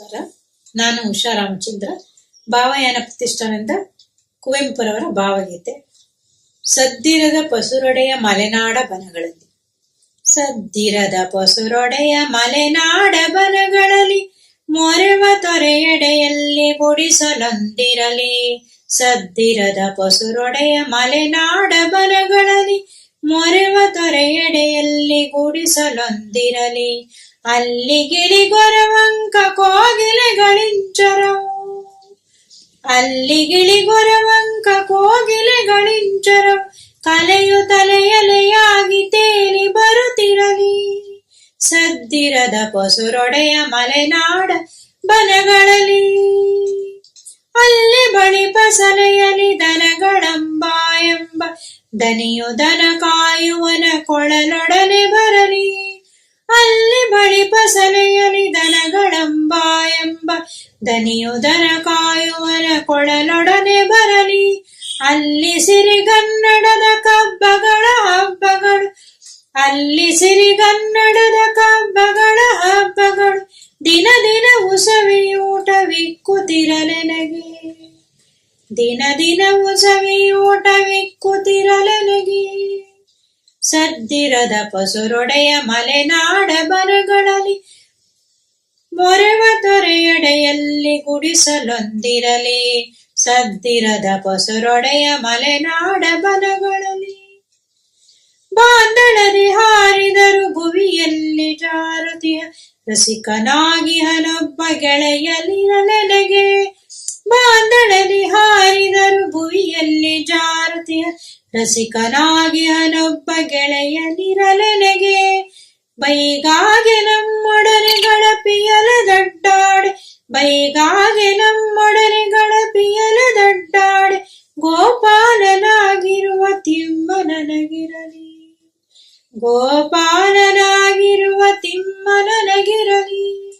ನಮಸ್ಕಾರ. ನಾನು ಉಷಾ ರಾಮಚಂದ್ರ. ಭಾವಯಾನ ಪ್ರತಿಷ್ಠಾನದಿಂದ ಕುವೆಂಪುರವರ ಭಾವಗೀತೆ. ಸದ್ದಿರದ ಪಸುರೊಡೆಯ ಮಲೆನಾಡ ಬನಗಳಲ್ಲಿ. ಸದ್ದಿರದ ಪಸುರೊಡೆಯ ಮಲೆನಾಡ ಬನಗಳಲ್ಲಿ ಮೊರೆವ ತೊರೆಯಡೆಯಲ್ಲಿ ಗುಡಿಸಲೊಂದಿರಲಿ. ಸದ್ದಿರದ ಪಸುರೊಡೆಯ ಮಲೆನಾಡ ಬನಗಳಲ್ಲಿ ಮೊರೆವ ತೊರೆಯಡೆಯಲ್ಲಿ ಗುಡಿಸಲೊಂದಿರಲಿ. ಅಲ್ಲಿ ಗಿಳಿಗೊರವಂಕ ಕೋಗಿಲೆಗಳಿಂಚರವು, ಅಲ್ಲಿ ಗಿಳಿಗೊರವಂಕ ಕೋಗಿಲೆಗಳಿಂಚರವು ಕಲೆಯು ತಲೆಯಲೆಯಾಗಿ ತೇಲಿ ಬರುತ್ತಿರಲಿ. ಸದ್ದಿರದ ಪಸುರೊಡೆಯ ಮಲೆನಾಡ ಬನಗಳಲ್ಲಿ. ಅಲ್ಲಿ ಬಳಿ ಪಸಲೆಯಲಿ ದನಗಳಂಬಾಯೆಂಬ ದನಿಯು ದನ ಕಾಯುವನ ಕೊಳಲೊಡನೆ ಬರಲಿ. ಅಲ್ಲಿ ಬಳಿ ಪಸಲೆಯಲಿ ದನಗಳಂಬಾಯೆಂಬ ದನಿಯು ದನ ಕಾಯುವನ ಕೊಳಲೊಡನೆ ಬರಲಿ. ಅಲ್ಲಿ ಸಿರಿಗನ್ನಡದ ಕಬ್ಬಗಳ ಹಬ್ಬಗಳು, ಅಲ್ಲಿ ಸಿರಿಗನ್ನಡದ ಕಬ್ಬಗಳ ಹಬ್ಬಗಳು ದಿನ ದಿನವೂ ಸವಿಯೂಟವಿಕ್ಕುತ್ತಿರಲೆನಗೆ, ದಿನ ದಿನವೂ ಸವಿಯೂಟವಿಕ್ಕುತ್ತಿರಲೆನಗೆ. ಸದ್ದಿರದ ಪಸುರೊಡೆಯ ಮಲೆನಾಡ ಬನಗಳಲ್ಲಿ ಮೊರೆವ ತೊರೆಯಡೆಯಲ್ಲಿ ಗುಡಿಸಲೊಂದಿರಲಿ. ಸದ್ದಿರದ ಪಸುರೊಡೆಯ ಮಲೆನಾಡ ಬನಗಳಲ್ಲಿ. ಬಾಂದಳದಿ ಹಾರಿದರು ಭುವಿಯಲ್ಲಿ ಜಾರುತಿಯ ರಸಿಕನಾಗಿ ಹನೊಬ್ಬ ಗೆಳೆಯಲಿರಲೆನಗೆ. ಬಾಂದಳದಿ ಹಾರಿದರು ಭುವಿಯಲ್ಲಿ ಜಾರುತಿಯ ರಸಿಕನಾಗಿ ಹನೊಬ್ಬ ಗೆಳೆಯನಿರಲೆನಗೆ. ಬೈಗಾಗೆ ನಮ್ಮೊಡನೆ ಗಳಪಿಯಲದಡ್ಡಾಡೆ, ಬೈಗಾಗೆ ನಮ್ಮೊಡನೆ ಗಳಪಿಯಲದಡ್ಡಾಡೆ ಗೋಪಾಲನಾಗಿರುವ ತಿಮ್ಮ ನನಗಿರಲಿ, ಗೋಪಾಲನಾಗಿರುವ ತಿಮ್ಮ ನನಗಿರಲಿ.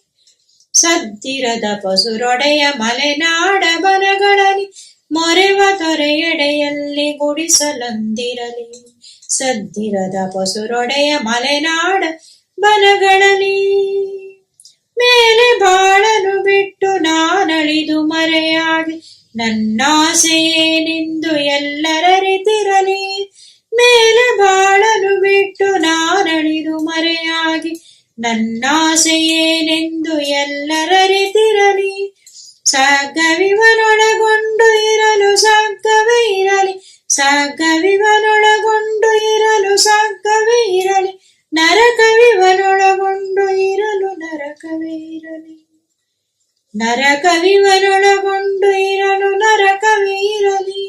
ಸದ್ದಿರದ ಪಸುರೊಡೆಯ ಮಲೆನಾಡ ಬನಗಳಲ್ಲಿ ಮೊರೆವ ತೊರೆಯಡೆಯಲ್ಲಿ ಗುಡಿಸಲೊಂದಿರಲಿ. ಸದ್ದಿರದ ಪಸುರೊಡೆಯ ಮಲೆನಾಡ ಬನಗಳಲ್ಲಿ. ಮೇಲೆ ಬಾಳನು ಬಿಟ್ಟು ನಾನಳಿದು ಮರೆಯಾಗಿ ನನ್ನಾಸೆಯೇನೆಂದು ಎಲ್ಲರರಿತಿರಲಿ. ಮೇಲೆ ಬಾಳನು ಬಿಟ್ಟು ನಾನಳಿದು ಮರೆಯಾಗಿ ನನ್ನಾಸೆಯೇನೆಂದು ಎಲ್ಲರರಿತಿರಲಿ. ಸಗ್ಗವಿವನೊಳಗೊಂಡು ಇರಲು ಸಗ್ಗವೇ ಇರಲಿ, ಸಗ್ಗವಿವನೊಳಗೊಂಡು ಇರಲು ಸಗ್ಗವೇ ಇರಲಿ. ನರಕವಿವನೊಳಗೊಂಡು ಇರಲು ನರಕವೇ ಇರಲಿ, ನರಕವಿವನೊಳಗೊಂಡು ಇರಲು ನರಕವೇ ಇರಲಿ.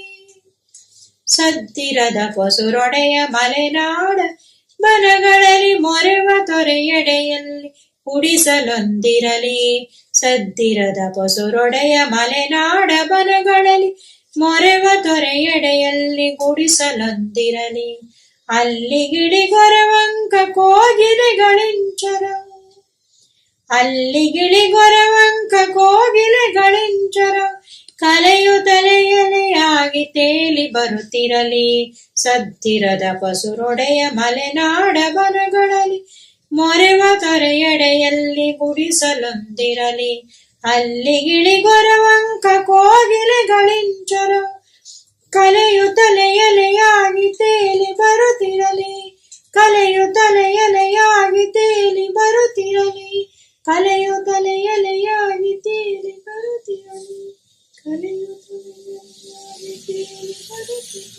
ಸದ್ದಿರದ ಪಸುರೊಡೆಯ ಮಲೆನಾಡ ಬನಗಳಲ್ಲಿ ಮೊರೆವ ತೊರೆಯಡೆಯಲ್ಲಿ ಗುಡಿಸಲೊಂದಿರಲಿ. ಸದ್ದಿರದ ಪಸುರೊಡೆಯ ಮಲೆನಾಡ ಬನಗಳಲ್ಲಿ ಮೊರೆವ ತೊರೆಯಡೆಯಲ್ಲಿ ಗುಡಿಸಲೊಂದಿರಲಿ. ಅಲ್ಲಿ ಗಿಳಿಗೊರವಂಕ ಕೋಗಿಲೆಗಳಿಂಚರವು, ಅಲ್ಲಿ ಗಿಳಿಗೊರವಂಕ ಕೋಗಿಲೆಗಳಿಂಚರವು ಕಲೆಯು ತಲೆಯಲೆಯಾಗಿ ತೇಲಿ ಬರುತ್ತಿರಲಿ. ಸದ್ದಿರದ ಪಸುರೊಡೆಯ ಮಲೆನಾಡ ಬನಗಳಲ್ಲಿ ಮೊರೆವ ತೊರೆಯಡೆಯಲ್ಲಿ ಗುಡಿಸಲೊಂದಿರಲಿ. ಅಲ್ಲಿ ಗಿಳಿಗೊರವಂಕ ಕೋಗಿಲೆಗಳಿಂಚರವು ಕಲೆಯು ತಲೆಯಲೆಯಾಗಿ ತೇಲಿ ಬರುತ್ತಿರಲಿ, ಕಲೆಯು ತಲೆಯಲೆಯಾಗಿ ತೇಲಿ ಬರುತ್ತಿರಲಿ, ಕಲೆಯು ತಲೆಯಲೆಯಾಗಿ ತೇಲಿ ಬರುತ್ತಿರಲಿ, ಕಲೆಯು ತಲೆಯಲೆಯಾಗಿ ತೇಲಿ ಬರುತ್ತಿರಲಿ.